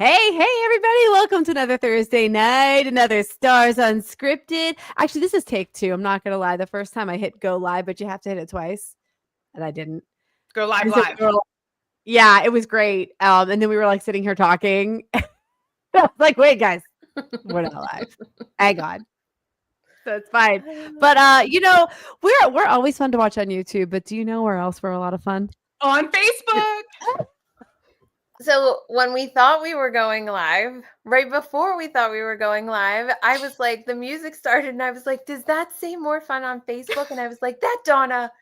Hey, everybody. Welcome to another Thursday night, another Stars Unscripted. Actually, this is take 2. I'm not going to lie. The first time I hit go live, but you have to hit it twice. And I didn't. Go live. Yeah, it was great. And then we were like sitting here talking. I was like, wait, guys, we're not live. Hang on. So it's fine. But we're always fun to watch on YouTube. But do you know where else we're a lot of fun? On Facebook. So when we thought we were going live, right before we thought we were going live, I was like, the music started and I was like, does that say more fun on Facebook? And I was like, that Donna.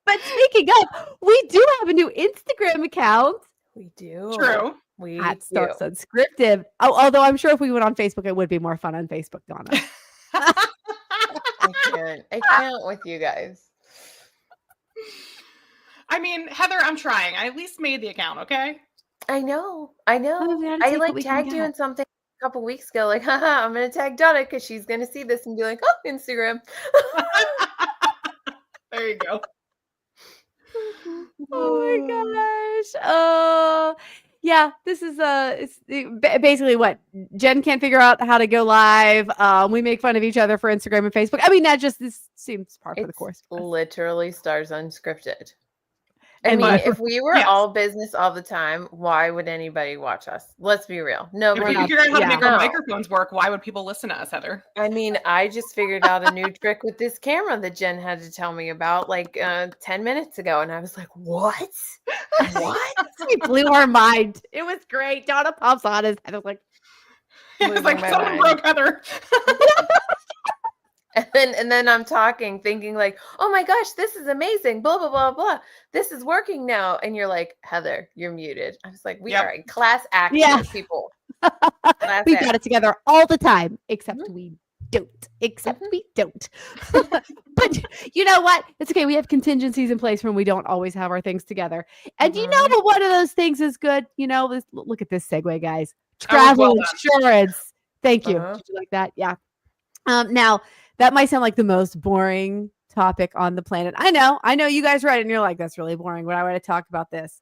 But speaking of, we do have a new Instagram account. We do. True. We at Stars Unscripted. Although I'm sure if we went on Facebook, it would be more fun on Facebook, Donna. I can't with you guys. I mean, Heather, I'm trying. I at least made the account, okay? I know. Oh, I like tagged you in something a couple weeks ago. Like, haha, I'm going to tag Donna because she's going to see this and be like, oh, Instagram. There you go. Oh my gosh. Oh, yeah. This is basically what Jen can't figure out how to go live. We make fun of each other for Instagram and Facebook. I mean, this seems par for the course. Literally Stars Unscripted. If we were all business all the time, why would anybody watch us? Let's be real. No, if we figured out how to make our microphones work, why would people listen to us, Heather? I mean, I just figured out a new trick with this camera that Jen had to tell me about like 10 minutes ago. And I was like, what? What? It blew our mind. It was great. Donna pops on us. I was like, it's like someone broke Heather. And then I'm thinking like, oh my gosh, this is amazing. Blah, blah, blah, blah. This is working now. And you're like, Heather, you're muted. I was like, we are a class act, people. We got it together all the time, except we don't. We don't. But you know what? It's okay. We have contingencies in place when we don't always have our things together. And you know that one of those things is good. You know, look at this segue, guys. Travel insurance. Thank you. Did you like that? Yeah. Now, that might sound like the most boring topic on the planet. I know you guys read it and you're like, that's really boring. Why would I talk about this?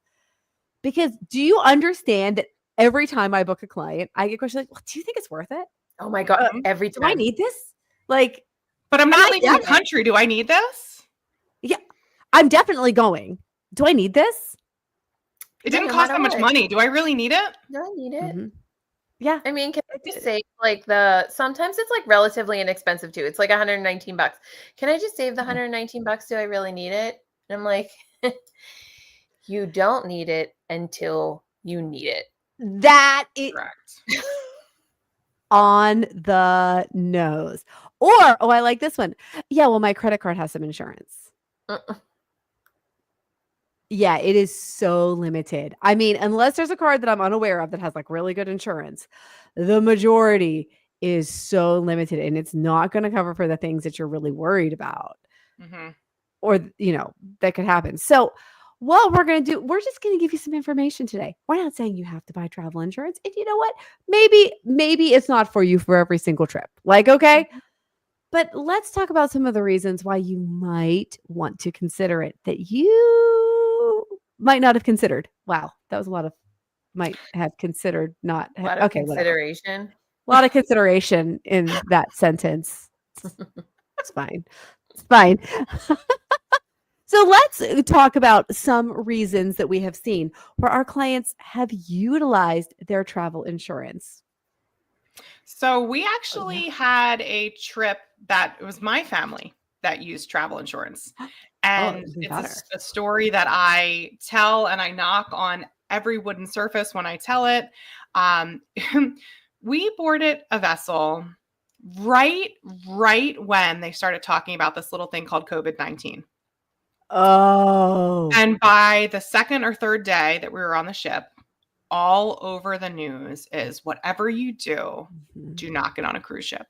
Because do you understand that every time I book a client, I get questions like, well, do you think it's worth it? Oh my God. Every time. Do I need this? Like, but I'm not leaving the country. Do I need this? Yeah, I'm definitely going. Do I need this? It didn't cost that much money. Do I really need it? Do I need it? Mm-hmm. Yeah. I mean, can I just say like sometimes it's like relatively inexpensive too. It's like $119. Can I just save the $119? Do I really need it? And I'm like, you don't need it until you need it. That is correct. On the nose. Or, I like this one. Yeah, well, my credit card has some insurance. Yeah, it is so limited. I mean, unless there's a card that I'm unaware of that has like really good insurance, the majority is so limited and it's not going to cover for the things that you're really worried about or, that could happen. So what we're going to do, we're just going to give you some information today. We're not saying you have to buy travel insurance. And you know what? Maybe it's not for you for every single trip. Like, okay. But let's talk about some of the reasons why you might want to consider it that you might not have considered. Wow, that was a lot of might have considered not. A lot of consideration. Whatever. A lot of consideration in that sentence. It's fine. It's fine. So let's talk about some reasons that we have seen where our clients have utilized their travel insurance. So we actually had a trip that it was my family that used travel insurance. And it's a story that I tell and I knock on every wooden surface when I tell it. We boarded a vessel right when they started talking about this little thing called COVID-19. Oh. And by the second or third day that we were on the ship, all over the news is whatever you do, do not get on a cruise ship.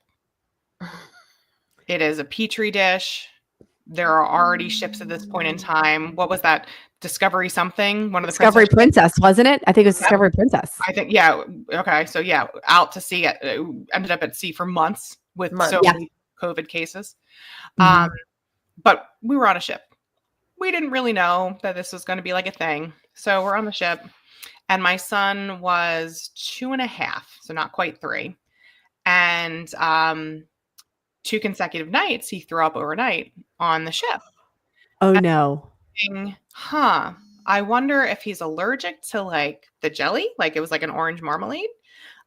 It is a petri dish. There are already ships at this point in time. What was that? Discovery something? One of the Discovery Princess, wasn't it? I think it was Discovery Princess. I think, yeah. Okay. So yeah, out to sea. Ended up at sea for months with so many COVID cases. But we were on a ship. we didn't really know that this was going to be like a thing. So we're on the ship, and my son was 2.5, so not quite 3. And 2 consecutive nights, he threw up overnight on the ship. Oh no. Thinking, I wonder if he's allergic to like the jelly, like it was like an orange marmalade.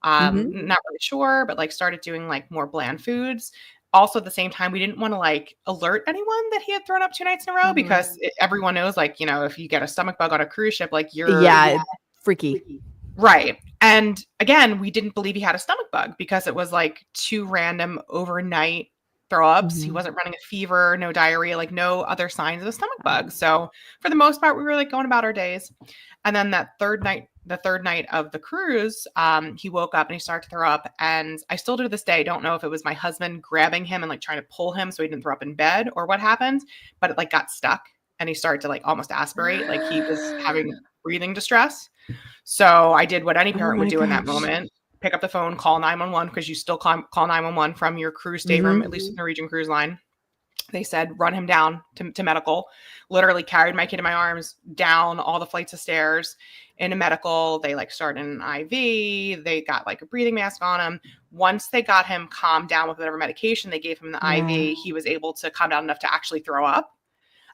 Mhm. Not really sure, but like started doing like more bland foods. Also, at the same time, we didn't want to like alert anyone that he had thrown up 2 nights in a row because everyone knows, like, you know, if you get a stomach bug on a cruise ship, like Yeah, freaky. right. And again, we didn't believe he had a stomach bug because it was like 2 random overnight throw ups. He Mhm. wasn't running a fever, no diarrhea, like no other signs of a stomach bug. So for the most part, we were like going about our days. And then that the third night of the cruise, he woke up and he started to throw up. And I still to this day don't know if it was my husband grabbing him and like trying to pull him so he didn't throw up in bed or what happened, but it like got stuck and he started to like almost aspirate, like he was having breathing distress. So I did what any Oh parent would my do in that gosh. moment. Pick up the phone, call 911 because you still call 911 from your cruise stateroom, at least with Norwegian Cruise Line. They said, run him down to medical. Literally carried my kid in my arms down all the flights of stairs into medical. They like started an IV. They got like a breathing mask on him. Once they got him calmed down with whatever medication they gave him the IV, he was able to calm down enough to actually throw up.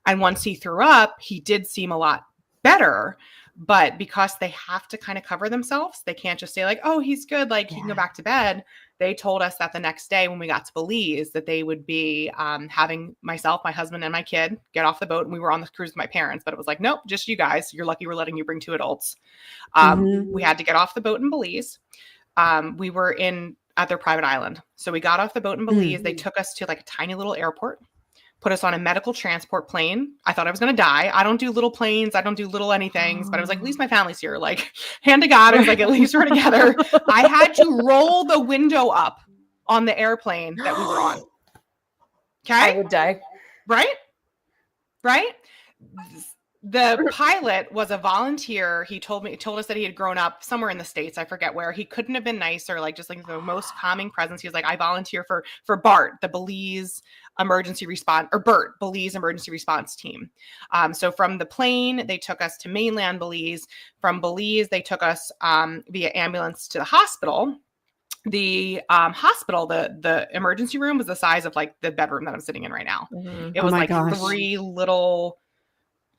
And once he threw up, he did seem a lot better. But because they have to kind of cover themselves, they can't just say like, oh, he's good, like he can go back to bed. They told us that the next day when we got to Belize that they would be having myself, my husband, and my kid get off the boat. And we were on the cruise with my parents, but it was like, nope, just you guys. You're lucky we're letting you bring 2 adults. We had to get off the boat in Belize. We were at their private island. So we got off the boat in Belize. They took us to like a tiny little airport, put us on a medical transport plane. I thought I was going to die. I don't do little planes. I don't do little anythings, but I was like, at least my family's here. Like, hand to God, I was like, at least we're together. I had to roll the window up on the airplane that we were on. Okay. I would die. Right? The pilot was a volunteer. He told us that he had grown up somewhere in the States. I forget where. He couldn't have been nicer, like just like the most calming presence. He was like, I volunteer for BART, the Belize emergency response, or BERT, Belize emergency response team. So from the plane, they took us to mainland Belize. From Belize, they took us via ambulance to the hospital. The hospital, the emergency room was the size of like the bedroom that I'm sitting in right now. It was like 3 little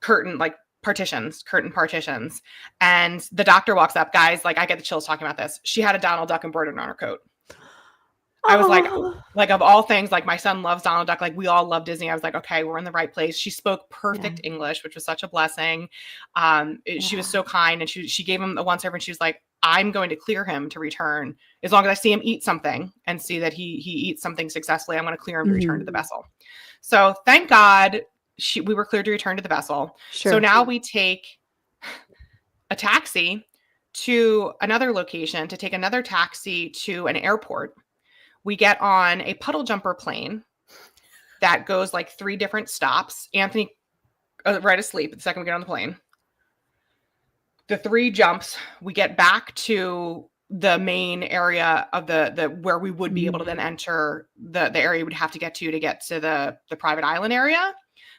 curtain partitions. And the doctor walks up, guys, like I get the chills talking about this. She had a Donald Duck embroidered on her coat. I was like of all things, like my son loves Donald Duck. Like we all love Disney. I was like, okay, we're in the right place. She spoke perfect English, which was such a blessing. She was so kind. And she gave him the one serve and she was like, I'm going to clear him to return. As long as I see him eat something and see that he eats something successfully, I'm going to clear him to return to the vessel. So thank God we were cleared to return to the vessel. So now we take a taxi to another location to take another taxi to an airport. We get on a puddle jumper plane that goes like 3 different stops. Anthony right asleep the second we get on the plane. The 3 jumps, we get back to the main area of the where we would be able to then enter the area we'd have to get to the private island area.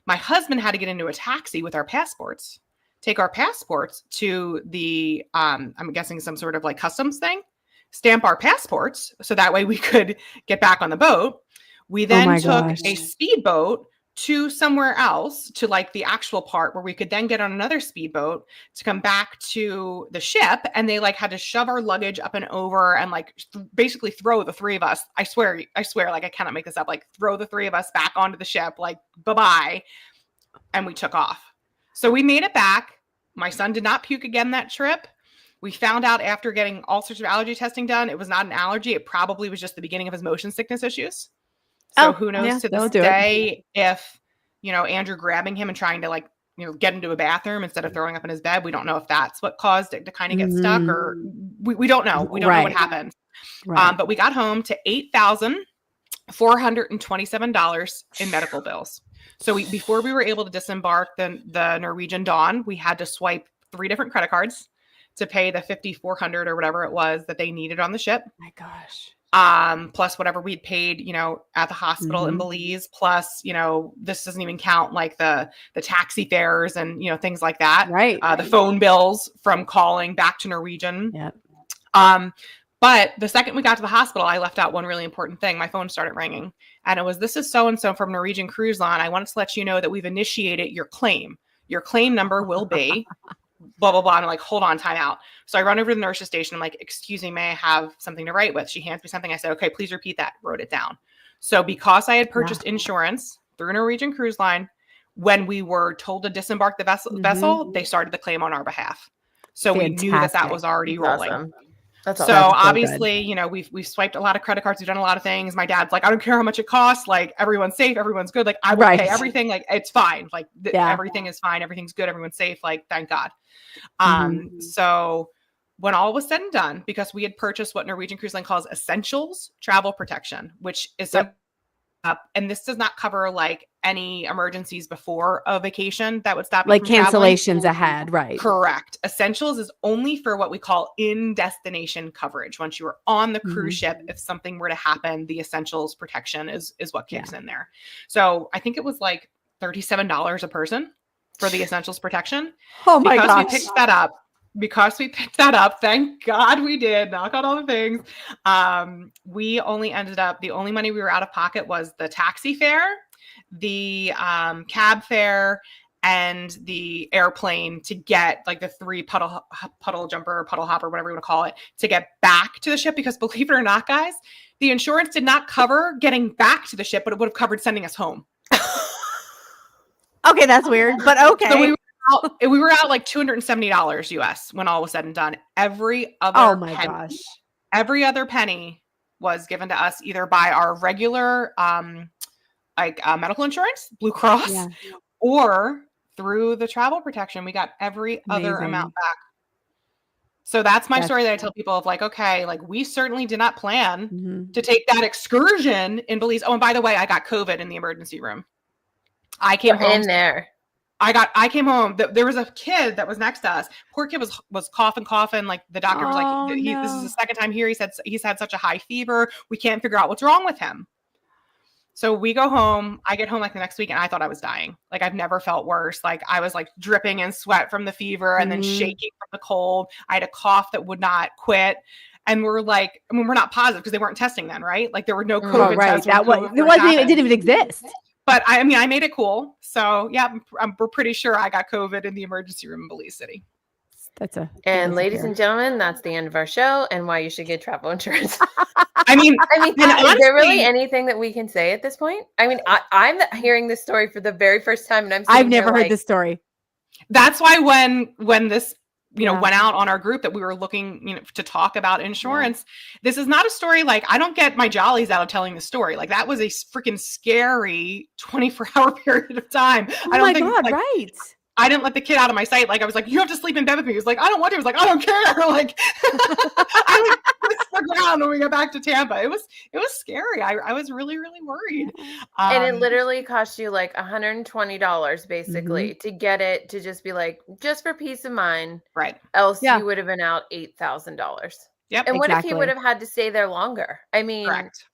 My husband had to get into a taxi with our passports, take our passports to the, I'm guessing some sort of like customs thing, stamp our passports so that way we could get back on the boat. We then took a speedboat to somewhere else, to like the actual part where we could then get on another speedboat to come back to the ship. And they like had to shove our luggage up and over and like basically throw the 3 of us. I swear, like I cannot make this up, like throw the 3 of us back onto the ship, like bye-bye. And we took off. So we made it back. My son did not puke again that trip. We found out after getting all sorts of allergy testing done, it was not an allergy. It probably was just the beginning of his motion sickness issues. So who knows to this day if, Andrew grabbing him and trying to like, get into a bathroom instead of throwing up in his bed. We don't know if that's what caused it to kind of get stuck, or we don't know. We don't know what happened. But we got home to $8,427 in medical bills. So before we were able to disembark the Norwegian Dawn, we had to swipe 3 different credit cards to pay the $5,400 or whatever it was that they needed on the ship. My gosh. plus whatever we'd paid, at the hospital in Mhm. Belize, plus, this doesn't even count like the taxi fares and, things like that. Right. The phone bills from calling back to Norwegian. Yep. But the second we got to the hospital, I left out one really important thing. My phone started ringing, and it was, "This is so-and-so from Norwegian Cruise Line. I wanted to let you know that we've initiated your claim. Your claim number will be blah, blah, blah." And I'm like, "Hold on, time out." So I run over to the nurse's station. I'm like, "Excuse me, may I have something to write with?" She hands me something. I said, "Okay, please repeat that." Wrote it down. So because I had purchased insurance through Norwegian Cruise Line, when we were told to disembark the vessel, they started the claim on our behalf. So we knew that was already rolling. Awesome. That's so awesome. obviously, we've swiped a lot of credit cards. We've done a lot of things. My dad's like, "I don't care how much it costs. Like, everyone's safe. Everyone's good. Like, I will pay everything. Like, it's fine. Like, everything is fine. Everything's good. Everyone's safe. Like, thank God." So when all was said and done, because we had purchased what Norwegian Cruise Line calls essentials travel protection, which is and this does not cover like any emergencies before a vacation that would stop you like from cancellations traveling. ahead, right? Correct. Essentials is only for what we call in-destination coverage. Once you are on the cruise ship, if something were to happen, the essentials protection is what kicks in there. So I think it was like $37 a person for the essentials protection. Oh my gosh. Because we picked that up, thank God we did, knock on all the things. We only ended up, the only money we were out of pocket was the taxi fare, the cab fare, and the airplane to get like the 3 puddle jumper, puddle hopper, whatever you want to call it, to get back to the ship. Because believe it or not, guys, the insurance did not cover getting back to the ship, but it would have covered sending us home. Okay, that's weird, but okay. So we were out like $270 US when all was said and done. Every other penny was given to us either by our regular medical insurance, Blue Cross, or through the travel protection. We got every other amount back. So that's my story that I tell people of like, okay, like we certainly did not plan to take that excursion in Belize. Oh, and by the way, I got COVID in the emergency room. I came home in there. I came home. There was a kid that was next to us. Poor kid was coughing. Like the doctor was like, this is the second time here. He said he's had such a high fever. We can't figure out what's wrong with him. So we go home. I get home like the next week and I thought I was dying. Like I've never felt worse. Like I was like dripping in sweat from the fever and then shaking from the cold. I had a cough that would not quit. And we're like, I mean, we're not positive because they weren't testing then, right? Like there were no COVID tests. It didn't even exist. But I mean, I made it cool. So yeah, we're pretty sure I got COVID in the emergency room in Belize City. And ladies and gentlemen, that's the end of our show and why you should get travel insurance. I mean, honestly, is there really anything that we can say at this point? I mean, I'm hearing this story for the very first time, and I've never heard this story. That's why when this went out on our group that we were looking, to talk about insurance. This is not a story like I don't get my jollies out of telling the story. Like that was a freaking scary 24-hour period of time. Oh my God, right. I didn't let the kid out of my sight. Like I was like, "You have to sleep in bed with me." He was like, "I don't want to." He was like, "I don't care." Like I stuck around when we got back to Tampa. It was scary. I was really, really worried. And it literally cost you like $120 basically to get it to just be like, just for peace of mind. Right. Else you would have been out $8,000. Yep. And what if you would have had to stay there longer? I mean, correct.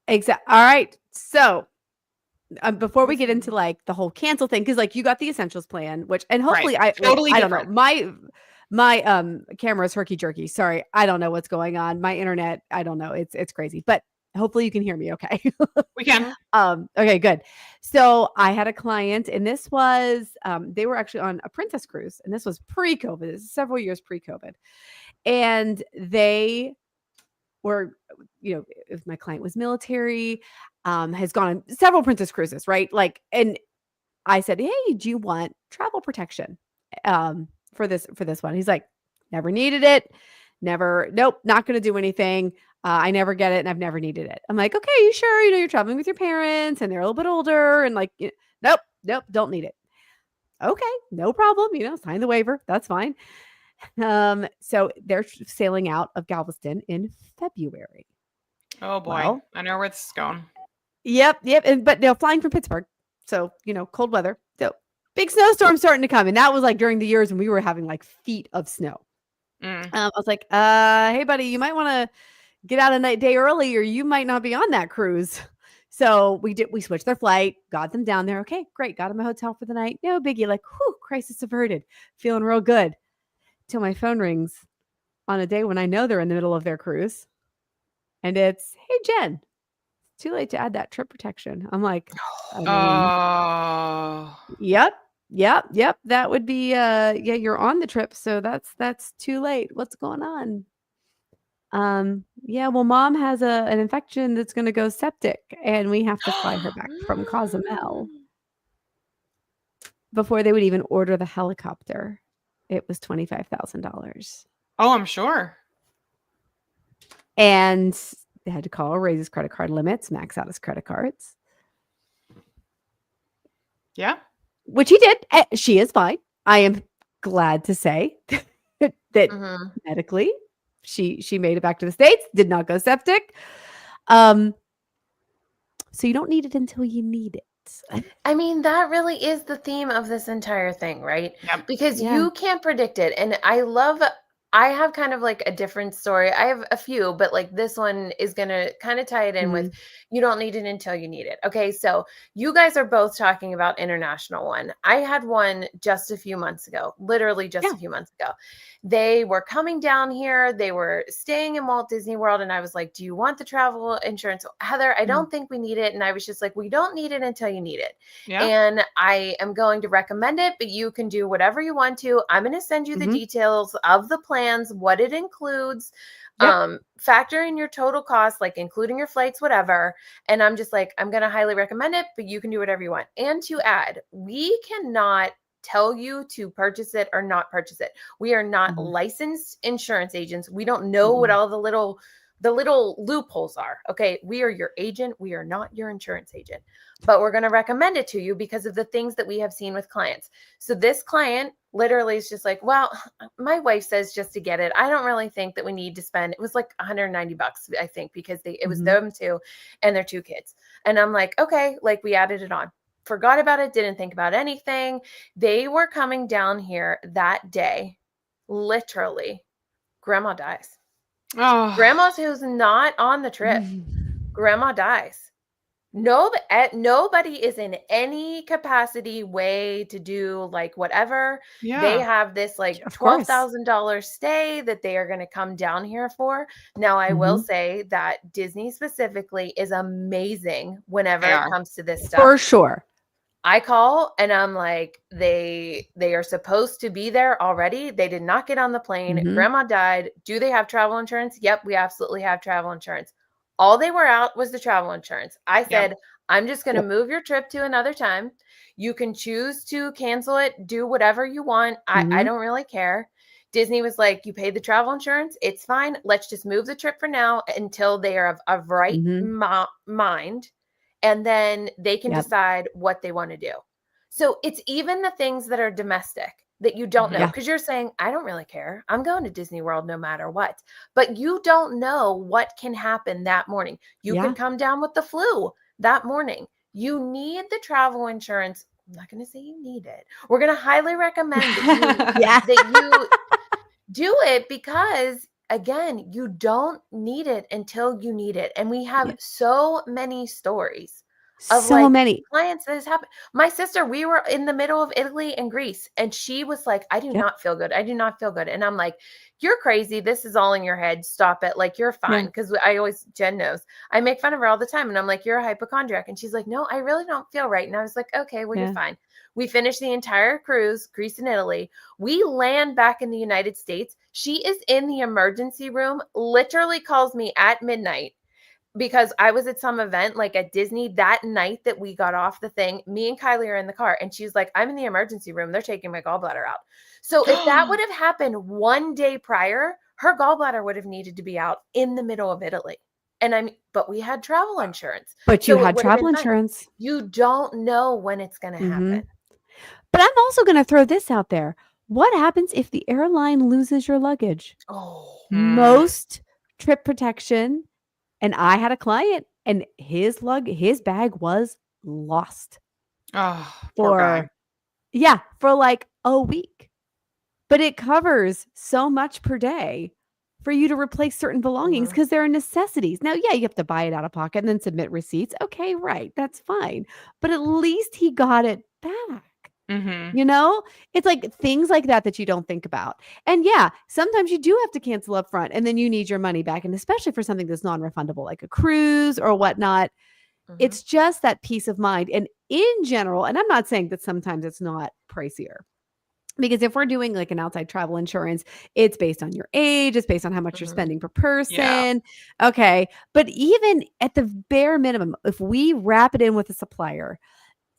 Exactly. All right. So before we get into like the whole cancel thing, because like you got the essentials plan, which and hopefully I don't know, my camera is herky jerky. Sorry, I don't know what's going on. My internet, I don't know. It's crazy, but hopefully you can hear me. Okay, we can. Okay, good. So I had a client, and this was they were actually on a Princess cruise, and this was pre-COVID. This is several years pre-COVID, and they were, if my client was military, has gone on several Princess cruises, right? Like, and I said, "Hey, do you want travel protection for this one?" He's like, "Never needed it. Nope, not going to do anything. I never get it, and I've never needed it." I'm like, "Okay, you sure? You're traveling with your parents, and they're a little bit older, and like, nope, don't need it." Okay, no problem. Sign the waiver. That's fine. So they're sailing out of Galveston in February. Oh boy, well, I know where this is going. Yep. But they're flying from Pittsburgh, so cold weather. So big snowstorm starting to come, and that was like during the years when we were having like feet of snow. I was like, "Hey, buddy, you might want to get out a day early or you might not be on that cruise. So we switched their flight, got them down there. Okay, great. Got them a hotel for the night. No biggie. Like, whew, crisis averted. Feeling real good. Till my phone rings on a day when I know they're in the middle of their cruise. And it's, hey, Jen, it's too late to add that trip protection. I'm like, I mean, Oh. yep. That would be yeah, you're on the trip, so that's too late. What's going on? Yeah, well, mom has an infection that's gonna go septic, and we have to fly her back from Cozumel. Before they would even order the helicopter, it was $25,000. Oh, I'm sure. And they had to call, raise his credit card limits, max out his credit cards. Yeah. Which he did. She is fine. I am glad to say that medically she made it back to the States, did not go septic. So you don't need it until you need it. I mean, that really is the theme of this entire thing, right? Yep. Because Yeah. you can't predict it. And I have kind of like a different story. I have a few, but like this one is going to kind of tie it in with you don't need it until you need it. Okay. So you guys are both talking about international one. I had one just a few months ago, literally just a few months ago. They were coming down here. They were staying in Walt Disney World. And I was like, do you want the travel insurance? Heather, I don't think we need it. And I was just like, we don't need it until you need it. Yeah. And I am going to recommend it, but you can do whatever you want to. I'm going to send you the details of the plans, what it includes, factor in your total cost, like including your flights, whatever. And I'm just like, I'm going to highly recommend it, but you can do whatever you want. And to add, we cannot tell you to purchase it or not purchase it. We are not licensed insurance agents. We don't know what all the little loopholes are. Okay. We are your agent. We are not your insurance agent, but we're going to recommend it to you because of the things that we have seen with clients. So this client literally is just like, well, my wife says just to get it. I don't really think that we need to spend, it was like $190, I think, because it was them two and their 2 kids. And I'm like, okay, like we added it on. Forgot about it, didn't think about anything. They were coming down here that day. Literally, grandma dies. Oh. Grandma's who's not on the trip. Grandma dies. Nobody is in any capacity way to do like whatever. Yeah. They have this like $12,000 stay that they are going to come down here for. Now, I will say that Disney specifically is amazing whenever it comes to this stuff. For sure. I call and I'm like, they are supposed to be there already. They did not get on the plane. Grandma died. Do they have travel insurance? Yep, we absolutely have travel insurance. All they were out was the travel insurance. I said, I'm just going to move your trip to another time. You can choose to cancel it, do whatever you want. I don't really care. Disney was like, you paid the travel insurance. It's fine. Let's just move the trip for now until they are of right mind. And then they can decide what they want to do. So it's even the things that are domestic that you don't know, because you're saying, I don't really care. I'm going to Disney World no matter what. But you don't know what can happen that morning. You could come down with the flu that morning. You need the travel insurance. I'm not going to say you need it. We're going to highly recommend that you do it because, again, you don't need it until you need it. And we have so many stories of many clients that has happened. My sister, we were in the middle of Italy and Greece, and she was like, I do not feel good. I do not feel good. And I'm like, you're crazy. This is all in your head. Stop it. Like, you're fine. Because Jen knows, I make fun of her all the time. And I'm like, you're a hypochondriac. And she's like, no, I really don't feel right. And I was like, okay, well, you're fine. We finished the entire cruise, Greece and Italy. We land back in the United States. She is in the emergency room, literally calls me at midnight because I was at some event like at Disney that night that we got off the thing. Me and Kylie are in the car and she's like, I'm in the emergency room. They're taking my gallbladder out. So if that would have happened one day prior, her gallbladder would have needed to be out in the middle of Italy. But we had travel insurance. But you had travel insurance. You don't know when it's going to happen. But I'm also going to throw this out there. What happens if the airline loses your luggage? Most trip protection, and I had a client and his bag was lost. For like a week. But it covers so much per day for you to replace certain belongings Mhm. because they're necessities. Now, yeah, you have to buy it out of pocket and then submit receipts. Okay, right. That's fine. But at least he got it back. Mm-hmm. You know, it's like things like that you don't think about. And yeah, sometimes you do have to cancel up front and then you need your money back. And especially for something that's non-refundable, like a cruise or whatnot, Mhm. it's just that peace of mind. And in general, and I'm not saying that sometimes it's not pricier. Because if we're doing like an outside travel insurance, it's based on your age, it's based on how much you're Mhm. spending per Yeah. person. Okay. But even at the bare minimum, if we wrap it in with a supplier,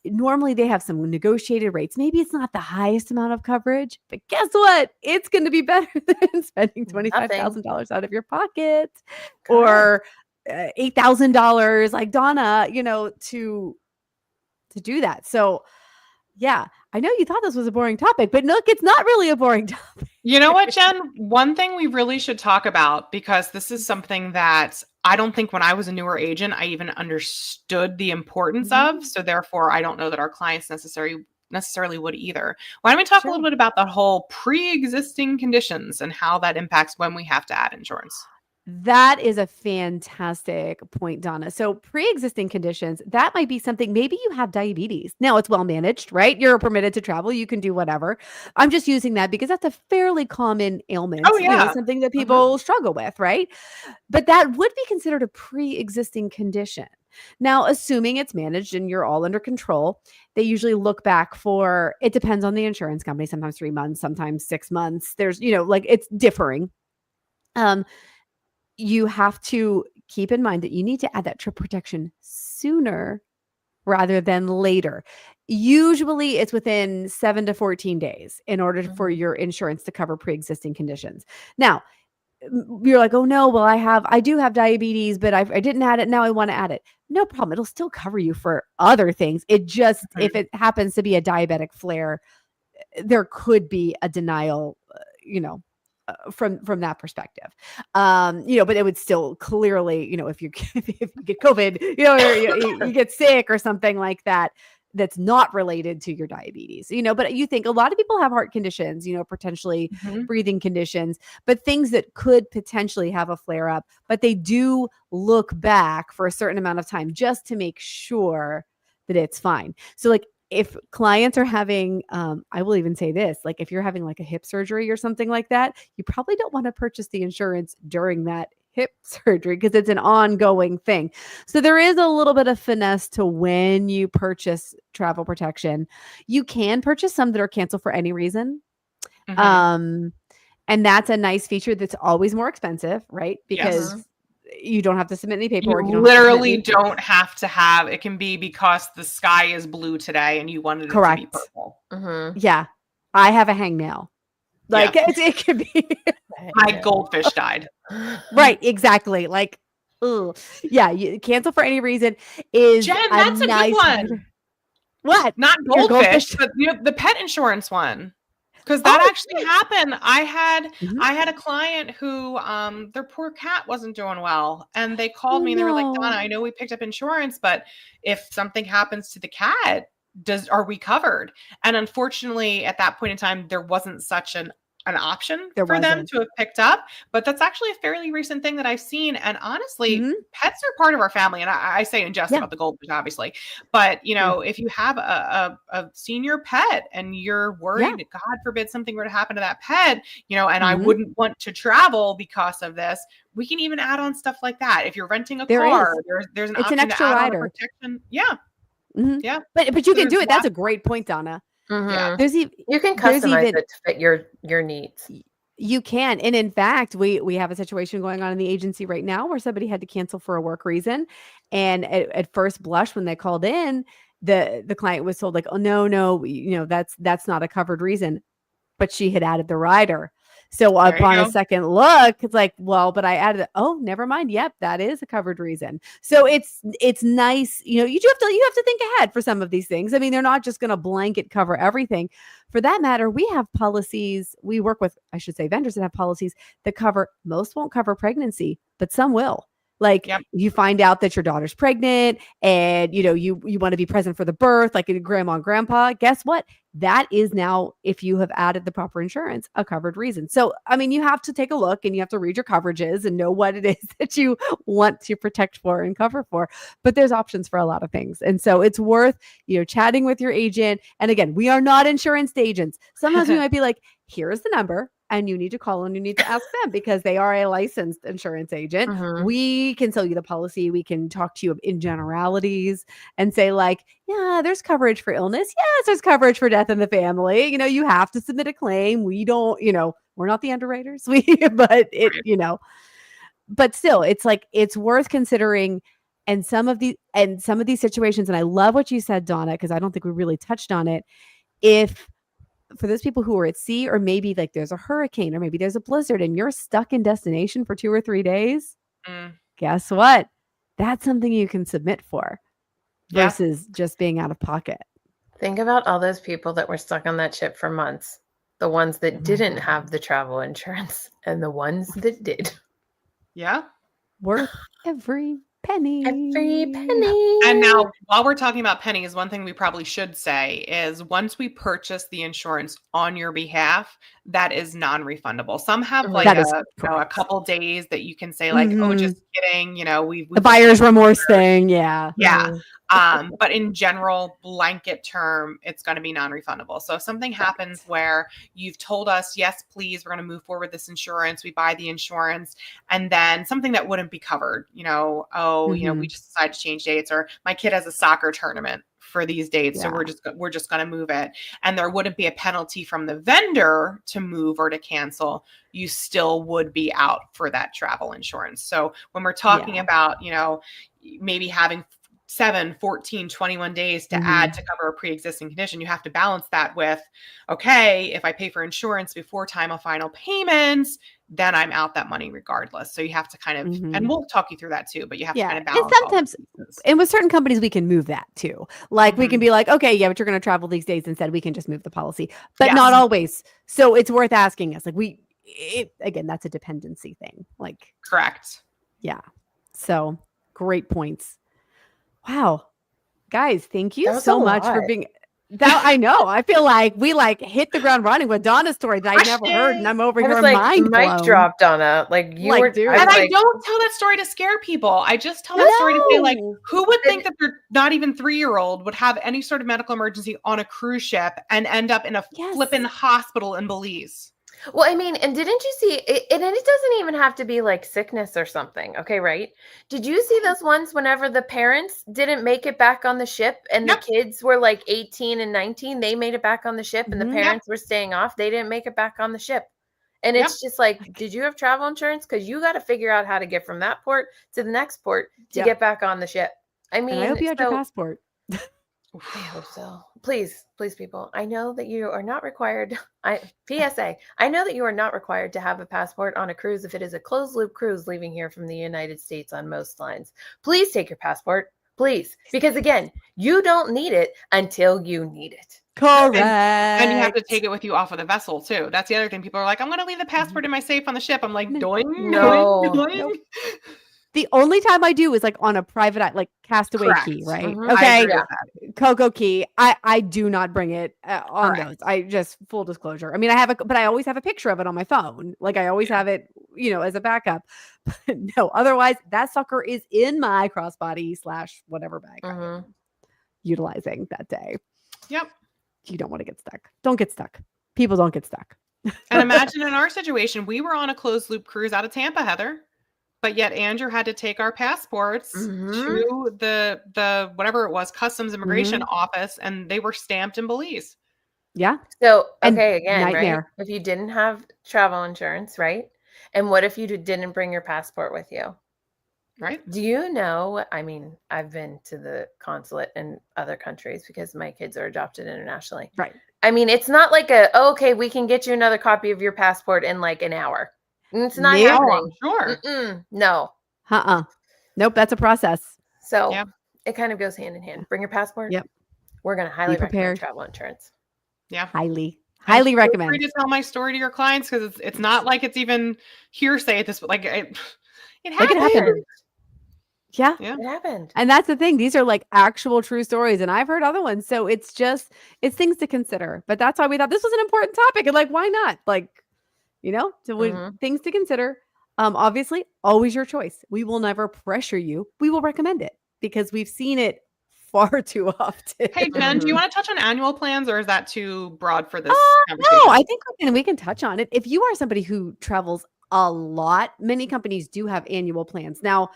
normally they have some negotiated rates. Maybe it's not the highest amount of coverage, but guess what? It's going to be better than spending Nothing. $25,000 out of your pocket Correct. or $8,000 like Donna, to do that. So, yeah, I know you thought this was a boring topic, but look, it's not really a boring topic. You know what, Jen? One thing we really should talk about, because this is something that I don't think when I was a newer agent, I even understood the importance Mhm. of. So therefore, I don't know that our clients necessarily would either. Why don't we talk a little Sure. bit about the whole pre-existing conditions and how that impacts when we have to add insurance? That is a fantastic point, Donna. So, pre-existing conditions, that might be something. Maybe you have diabetes. Now it's well managed, right? You're permitted to travel, you can do whatever. I'm just using that because that's a fairly common ailment, Oh yeah. something that Mhm. people struggle with, right? But that would be considered a pre-existing condition. Now, assuming it's managed and you're all under control, they usually look back for, it depends on the insurance company, sometimes 3 months, sometimes 6 months. There's, like it's differing. Um, you have to keep in mind that you need to add that trip protection sooner rather than later. Usually it's within 7 to 14 days in order for Mhm. your insurance to cover pre-existing conditions. Now, you're like, "Oh no, well I do have diabetes, but I didn't add it. Now I want to add it." No problem. It'll still cover you for other things. It just, if Mhm. it happens to be a diabetic flare, there could be a denial, from that perspective. But it would still clearly, if you if you get COVID, or you get sick or something like that, that's not related to your diabetes. But you think a lot of people have heart conditions, potentially Mhm. breathing conditions, but things that could potentially have a flare up, but they do look back for a certain amount of time just to make sure that it's fine. So like if clients are having, I will even say this, like if you're having like a hip surgery or something like that, you probably don't want to purchase the insurance during that hip surgery because it's an ongoing thing. So there is a little bit of finesse to when you purchase travel protection. You can purchase some that are canceled for any reason. Mhm. Um, and that's a nice feature that's always more expensive, right? Yes. Mhm. Because you don't have to submit any You paperwork. You don't have to submit literally any. don't have to have it. Can be because the sky is blue today and you wanted it to be Correct. purple. Mhm. Yeah. I have a hangnail. Like Yeah. it could be My Yeah. goldfish died. right, exactly. Like, ugh. Yeah, you cancel for any reason is Jen, a that's a good nice way one. what? Not Your goldfish, goldfish? but the pet insurance one. Because that Oh, actually happened. I had mhm. I had a client who their poor cat wasn't doing well, and they called Oh, me and they were like, no. "Donna, I know we picked up insurance, but if something happens to the cat, are we covered?" And unfortunately, at that point in time, there wasn't such an option There for them wasn't. to have picked up. But that's actually a fairly recent thing that I've seen. And honestly, Mhm. pets are part of our family. And I say in jest Yeah, about the goldfish, obviously. But yeah, if you have a senior pet and you're yeah. worried, God forbid something were to happen to that pet, and I Mhm. wouldn't want to travel because of this, we can even add on stuff like that. If you're renting a There car, is. there's an It's an option to extra add on a rider. protection. Yeah, Mhm. yeah. But you So can there's do it. That's lots. a great point, Donna. Yeah. Mhm. There's even You can there's customize even it to fit your needs. you can. And in fact, we have a situation going on in the agency right now where somebody had to cancel for a work reason. And at first blush, when they called in, the client was told like, "Oh no, no, that's not a covered reason." But she had added the rider. So There you upon a go. second look, it's like, well, but I added it. Oh, never mind. Yep, that is a covered reason. So it's nice. You have to think ahead for some of these things. I mean, they're not just going to blanket cover everything. For that matter, we have policies. We work with, I should say, vendors that have policies that cover, most won't cover pregnancy, but some will. Like Yep. you find out that your daughter's pregnant and you want to be present for the birth, like grandma and grandpa, guess what? That is now, if you have added the proper insurance, a covered reason. So, I mean, you have to take a look and you have to read your coverages and know what it is that you want to protect for and cover for. But there's options for a lot of things. And so it's worth, chatting with your agent. And again, we are not insurance agents. Sometimes we might be like, here's the number. And you need to call and you need to ask them because they are a licensed insurance agent. We can sell you the policy. We can talk to you in generalities and say like, yeah, there's coverage for illness. Yes, there's coverage for death in the family. You have to submit a claim. We don't, we're not the underwriters. But still, it's like, it's worth considering. And some of these situations, and I love what you said, Donna, because I don't think we really touched on it. If for those people who are at sea, or maybe like there's a hurricane or maybe there's a blizzard and you're stuck in destination for 2 or 3 days, guess what? That's something you can submit for versus just being out of pocket. Think about all those people that were stuck on that ship for months. The ones that didn't have the travel insurance and the ones that did. Yeah. Worth every penny. Every penny. And now, while we're talking about pennies, one thing we probably should say is once we purchase the insurance on your behalf, that is non-refundable. Some have like a couple days that you can say like, oh, just kidding. We the buyer's remorse thing. Yeah. Yeah. But in general, blanket term, it's going to be non-refundable. So if something happens where you've told us, yes, please, we're going to move forward with this insurance, we buy the insurance, and then something that wouldn't be covered, we just decided to change dates, or my kid has a soccer tournament for these dates. So we're just going to move it. And there wouldn't be a penalty from the vendor to move or to cancel. You still would be out for that travel insurance. So when we're talking about, maybe having 7, 14, 21 days to add to cover a pre-existing condition, you have to balance that with, okay, if I pay for insurance before time of final payments, then I'm out that money regardless. So you have to kind of, and we'll talk you through that too, but you have to kind of balance. And sometimes, and with certain companies, we can move that too. Like we can be like, okay, yeah, but you're going to travel these days instead. We can just move the policy, but not always. So it's worth asking us. Like again, that's a dependency thing. Like, correct. Yeah. So great points. Wow. Guys, thank you so much for being that. I know. I feel like we hit the ground running with Donna's story that I never heard. And I'm over here mind blown. Mic drop, Donna. Like you were. And I don't tell that story to scare people. I just tell that story to say like, who would think that their not even 3-year-old would have any sort of medical emergency on a cruise ship and end up in a flippin' hospital in Belize? Well, I mean, and didn't you see it? And it doesn't even have to be like sickness or something. Okay, right? Did you see those ones whenever the parents didn't make it back on the ship and the kids were like 18 and 19? They made it back on the ship and the parents were staying off. They didn't make it back on the ship. And it's just like, did you have travel insurance? Because you got to figure out how to get from that port to the next port to get back on the ship. I mean, and I hope you had your passport. I hope so. Please, people. I know that you are not required. PSA. I know that you are not required to have a passport on a cruise if it is a closed loop cruise leaving here from the United States on most lines. Please take your passport. Please. Because again, you don't need it until you need it. Correct. And you have to take it with you off of the vessel too. That's the other thing. People are like, I'm going to leave the passport in my safe on the ship. I'm like, doing. Nope. The only time I do is like on a private, like Castaway Key, right? Okay. Coco Key. I do not bring it on those. I just, full disclosure. I mean, but I always have a picture of it on my phone. Like I always have it, as a backup. But no, otherwise that sucker is in my crossbody / whatever bag I'm utilizing that day. Yep. You don't want to get stuck. Don't get stuck. People don't get stuck. And imagine in our situation, we were on a closed loop cruise out of Tampa, Heather. But yet Andrew had to take our passports to the whatever it was, customs immigration office, and they were stamped in Belize. Yeah. So, okay, again, nightmare. Right? If you didn't have travel insurance, right? And what if you didn't bring your passport with you? Right. Do you know, I mean, I've been to the consulate in other countries because my kids are adopted internationally. Right. I mean, it's not like okay, we can get you another copy of your passport in like an hour. It's not happening. Sure. No. Nope. That's a process. So it kind of goes hand in hand. Bring your passport. Yep. We're going to highly recommend travel insurance. Yeah. Highly recommend. Feel free to tell my story to your clients because it's not like it's even hearsay at this. Like it happens. Yeah. Yeah. It happened. And that's the thing. These are like actual true stories. And I've heard other ones. So it's things to consider. But that's why we thought this was an important topic. And like, why not? Like, things to consider. Obviously, always your choice. We will never pressure you. We will recommend it because we've seen it far too often. Hey, Jen, do you want to touch on annual plans, or is that too broad for this No, conversation? I think we can touch on it. If you are somebody who travels a lot, many companies do have annual plans. Now,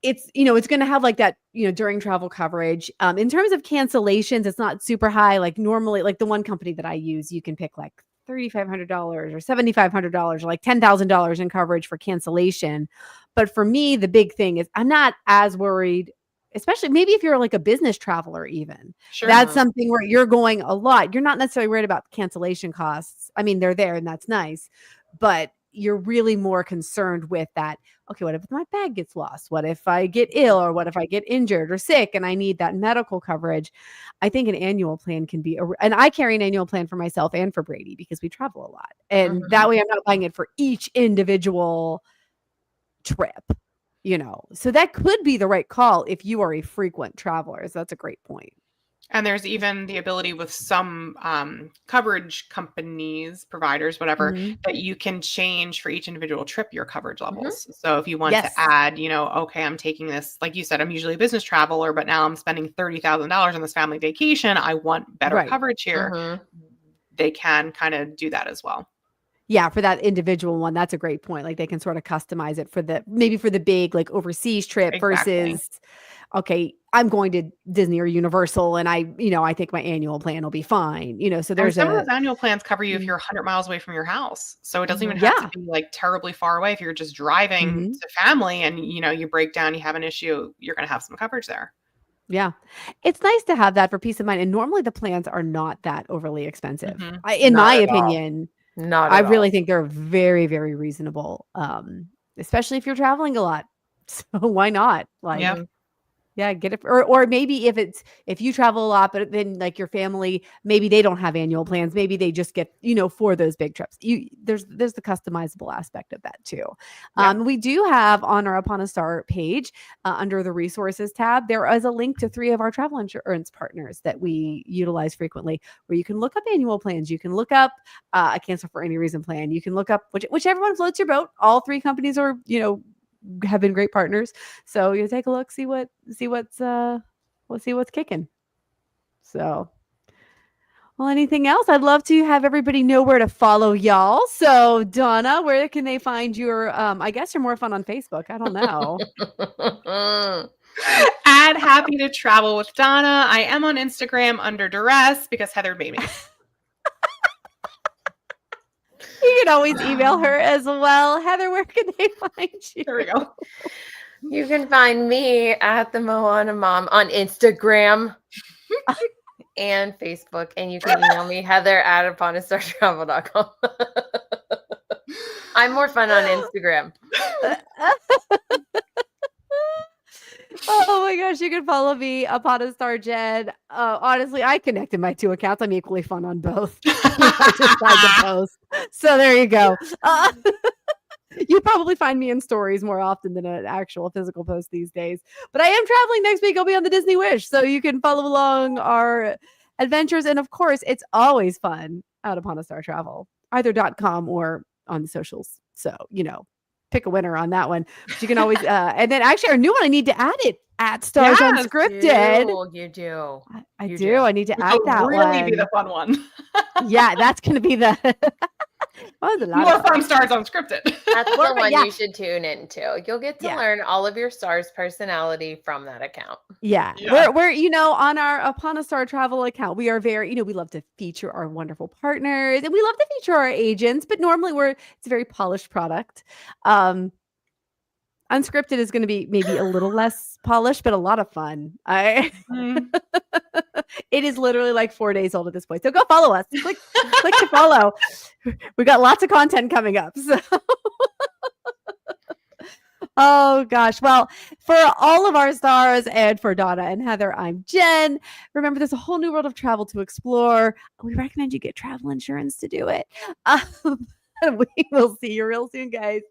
it's going to have like that, during travel coverage. In terms of cancellations, it's not super high. Like normally, like the one company that I use, you can pick like $3,500 or $7,500 or like $10,000 in coverage for cancellation. But for me, the big thing is I'm not as worried, especially maybe if you're like a business traveler, even. Sure. That's something where you're going a lot. You're not necessarily worried about cancellation costs. I mean, they're there and that's nice, but you're really more concerned with that. Okay, what if my bag gets lost? What if I get ill, or what if I get injured or sick and I need that medical coverage? I think an annual plan can be, and I carry an annual plan for myself and for Brady because we travel a lot. And that way I'm not buying it for each individual trip, So that could be the right call if you are a frequent traveler. So that's a great point. And there's even the ability with some coverage companies, providers, whatever, that you can change for each individual trip your coverage levels. So if you want to add, okay, I'm taking this, like you said, I'm usually a business traveler, but now I'm spending $30,000 on this family vacation. I want better coverage here. They can kind of do that as well. Yeah, for that individual one, that's a great point. Like they can sort of customize it for the big like overseas trip versus, okay, I'm going to Disney or Universal and I think my annual plan will be fine. So there's some of those annual plans cover you if you're 100 miles away from your house. So it doesn't even have to be like terribly far away. If you're just driving to family and, you break down, you have an issue, you're going to have some coverage there. Yeah. It's nice to have that for peace of mind. And normally the plans are not that overly expensive. In my opinion. I really think they're very, very reasonable, especially if you're traveling a lot. So why not? Like, get it. Or maybe if you travel a lot, but then like your family, maybe they don't have annual plans. Maybe they just get, for those big trips. There's the customizable aspect of that too. We do have on our Upon a Star page under the resources tab, there is a link to 3 of our travel insurance partners that we utilize frequently, where you can look up annual plans. You can look up a cancel for any reason plan. You can look up whichever one floats your boat. All 3 companies are, have been great partners. So you take a look, see what's kicking. So, well, anything else? I'd love to have everybody know where to follow y'all. So Donna, where can they find your, I guess you're more fun on Facebook. I don't know. Add Happy to Travel with Donna. I am on Instagram under duress because Heather made me. You can always email her as well. Heather, where can they find you? There we go. You can find me at the Moana Mom on Instagram and Facebook. And you can email me, heather@uponastartravel.com. I'm more fun on Instagram. Oh my gosh, you can follow me Upon a Star Jen. Honestly, I connected my 2 accounts. I'm equally fun on both. I just tried to post. So there you go. You probably find me in stories more often than an actual physical post these days. But I am traveling next week. I'll be on the Disney Wish. So you can follow along our adventures. And of course, it's always fun out Upon a Star Travel, either .com or on the socials. So, pick a winner on that one. But you can always and then actually our new one, I need to add it at Stars Unscripted. You do. I do. I need to add that really one. Be the fun one. Yeah, that's gonna be the more fun Stars Unscripted. That's the one you should tune into. You'll get to learn all of your stars' personality from that account. Yeah. We're on our Upon a Star Travel account, we are very, we love to feature our wonderful partners and we love to feature our agents, but normally it's a very polished product. Unscripted is going to be maybe a little less polished, but a lot of fun. It is literally like 4 days old at this point. So go follow us. Click to follow. We got lots of content coming up. So. Oh gosh. Well, for all of our stars and for Donna and Heather, I'm Jen. Remember, there's a whole new world of travel to explore. We recommend you get travel insurance to do it. We will see you real soon, guys.